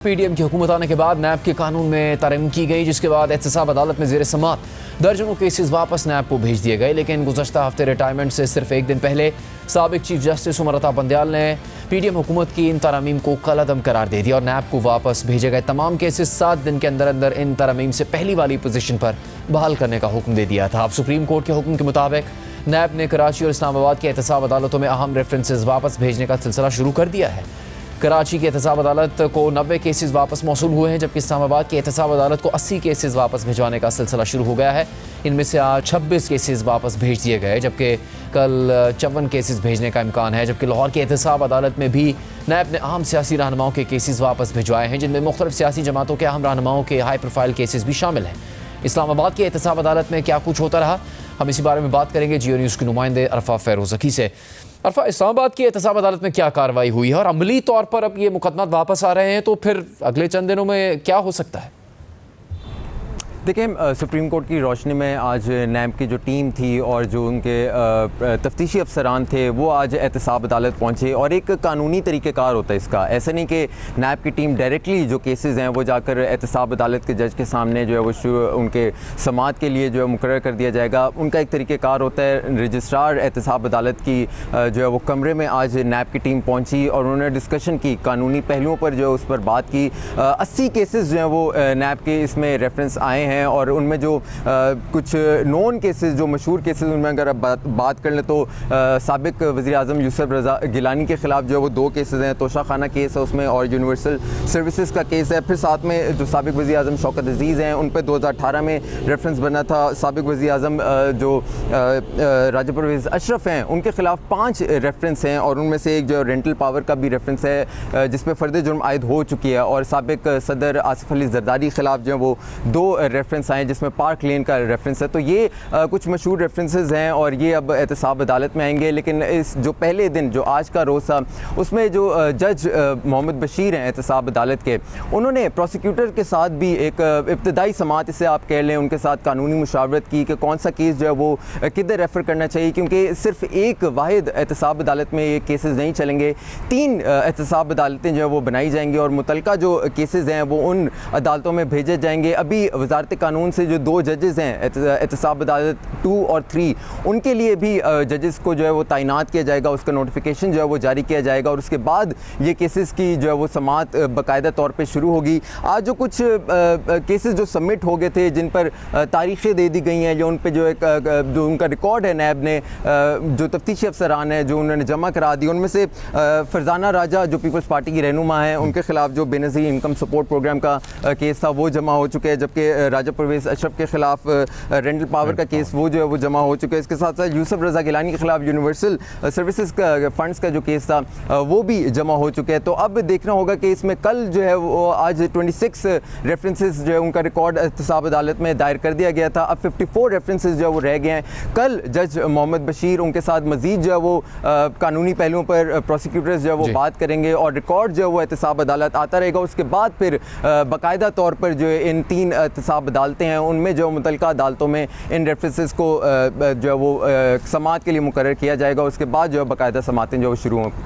PDM की हुकूमत आने के बाद नैब के कानून में तरमीम की गई, जिसके बाद एहतसाब अदालत में ज़ेर समात दर्जनों केसेस वापस नैब को भेज दिए गए। लेकिन गुज़श्ता हफ्ते रिटायरमेंट से सिर्फ एक दिन पहले साबिक चीफ जस्टिस उमर अता बंदयाल ने पीडीएम हुकूमत की इन तरमीम को कलअदम करार दे दिया और नैब को वापस भेजे गए तमाम केसेस 7 दिन के अंदर अंदर इन तरमीम से पहली वाली पोजीशन पर बहाल करने का हुक्म दे दिया था। अब सुप्रीम कोर्ट के हुक्म के मुताबिक नैब ने कराची और इस्लामाबाद की एहतसाब अदालतों में अहम रेफरेंसेस वापस भेजने का सिलसिला शुरू कर दिया है। कराची की एहतसाब अदालत को 90 केसेस वापस मौसूल हुए हैं, जबकि इस्लामाबाद की एहतसाब अदालत को 80 केसेस वापस भिजवाने का सिलसिला शुरू हो गया है। इनमें से आज 26 केसेस वापस भेज दिए गए, जबकि कल 54 केसेस भेजने का इम्कान है। जबकि लाहौर की एहतसाब अदालत में भी नैब ने अहम सियासी रहनुमाओं के केसेस वापस भिजवाए हैं, जिनमें मुख्तलिफ सियासी जमातों के अहम रहनुमाओं के हाई प्रोफाइल केसेस भी शामिल हैं। इस्लामाबाद की एहतसाब अदालत में क्या कुछ होता रहा, हम इसी बारे में बात करेंगे जियो न्यूज़ के नुमाइंदे अरफा फ़ैरोज़की से। अरफा, इस्लामाबाद की एहतसाब अदालत में क्या कार्रवाई हुई है और अमली तौर पर अब ये मुकदमा वापस आ रहे हैं, तो फिर अगले चंद दिनों में क्या हो सकता है? देखिए, सुप्रीम कोर्ट की रोशनी में आज नैब की जो टीम थी और जो उनके तफ्तीशी अफसरान थे वो आज एहतसाब अदालत पहुंचे। और एक कानूनी तरीक़ेकार होता है इसका, ऐसा नहीं कि नैब की टीम डायरेक्टली जो केसेस हैं वो जाकर एहतसाब अदालत के जज के सामने जो है वो उनके समाअत के लिए जो है मुकर्रर कर दिया जाएगा। उनका एक तरीक़ेकार होता है। रजिस्ट्रार एहतसाब अदालत की जो है वो कमरे में आज नैब की टीम पहुँची और उन्होंने डिस्कशन की, कानूनी पहलुओं पर जो है उस पर बात की। 80 केसेस जो हैं वो नैब के इसमें रेफरेंस आए हैं और उनमें जो कुछ नॉन केसेस, जो मशहूर केसेस, उनमें अगर आप बात कर लें तो साबिक वज़ीर आज़म यूसुफ रज़ा गिलानी के ख़िलाफ़ जो है वो 2 केसेस हैं। तोशा खाना केस है उसमें और यूनिवर्सल सर्विसेज का केस है। फिर साथ में जो साबिक वज़ीर आज़म शौकत अज़ीज़ हैं उन पर 2018 में रेफरेंस बना था। साबिक वज़ीर आज़म जो राजा परवेज़ अशरफ हैं उनके ख़िलाफ़ 5 रेफरेंस हैं और उनमें से एक जो रेंटल पावर का भी रेफरेंस है जिस पर फ़र्द जुर्म आयद हो चुकी है। और साबिक सदर आसिफ अली ज़रदारी ख़िलाफ़ जो है वो 2 रेफरेंस आए जिसमें पार्क लेन का रेफरेंस है। तो ये कुछ मशहूर रेफरेंसेस हैं और ये अब एहतसाब अदालत में आएंगे। लेकिन इस जो पहले दिन जो आज का रोज़ था उसमें जो जज मोहम्मद बशीर हैं एहतसाब अदालत के, उन्होंने प्रोसिक्यूटर के साथ भी एक इब्तदाई समाअत, इसे आप कह लें, उनके साथ कानूनी मुशावरत की कि कौन सा केस जो है वो किधर रेफ़र करना चाहिए, क्योंकि सिर्फ एक वाहिद एहतसाब अदालत में ये केसेस नहीं चलेंगे। 3 एहतसाब अदालतें जो है वो बनाई जाएंगी और मुतलका जो केसेस हैं वो उन अदालतों में भेजे जाएंगे। अभी वज़ारत कानून से जो 2 जजेस हैं एहतसाब अदालत 2 और 3, उनके लिए भी जजेस को जो है वो तैनात किया जाएगा, उसका नोटिफिकेशन जो है वो जारी किया जाएगा और उसके बाद ये केसेस की जो है वो समाअत बाकायदा तौर पे शुरू होगी। आज जो कुछ केसेस जो सबमिट हो गए थे, जिन पर तारीखें दे दी गई हैं, जो उन पे जो एक जो उनका रिकॉर्ड है नैब ने, जो तफ्तीशी अफसरान हैं जो उन्होंने जमा करा दी, उनमें से फरजाना राजा जो पीपल्स पार्टी की रहनुमा हैं, उनके खिलाफ जो बेनज़ीर इनकम सपोर्ट प्रोग्राम का केस था वो जमा हो चुके हैं। जबकि राजा परवेज़ अशरफ के खिलाफ रेंटल पावर का केस वो जो है वो जमा हो चुका है। इसके साथ साथ यूसुफ रज़ा गिलानी के खिलाफ यूनिवर्सल सर्विसेज का फंड्स का जो केस था वो भी जमा हो चुका है। तो अब देखना होगा कि इसमें कल जो है वो आज 26 रेफरेंसेस जो है उनका रिकॉर्ड एहतसाब अदालत में दायर कर दिया गया था। अब 54 रेफरेंसेस जो है वो रह गए हैं। कल जज मोहम्मद बशीर उनके साथ मजीद जो है वो कानूनी पहलुओं पर प्रोसिक्यूटर्स जो है वो बात करेंगे और रिकॉर्ड जो है वो एहतसाब अदालत आता रहेगा। उसके बाद फिर बाकायदा तौर पर जो है इन 3 एहतसाब अदालतें हैं उनमें जो मुतल्लिका अदालतों में इन रेफरेंसेस को जो है वो समाअत के लिए मुकर्रर किया जाएगा। उसके बाद जो है बाकायदा समाअतें जो शुरू हों।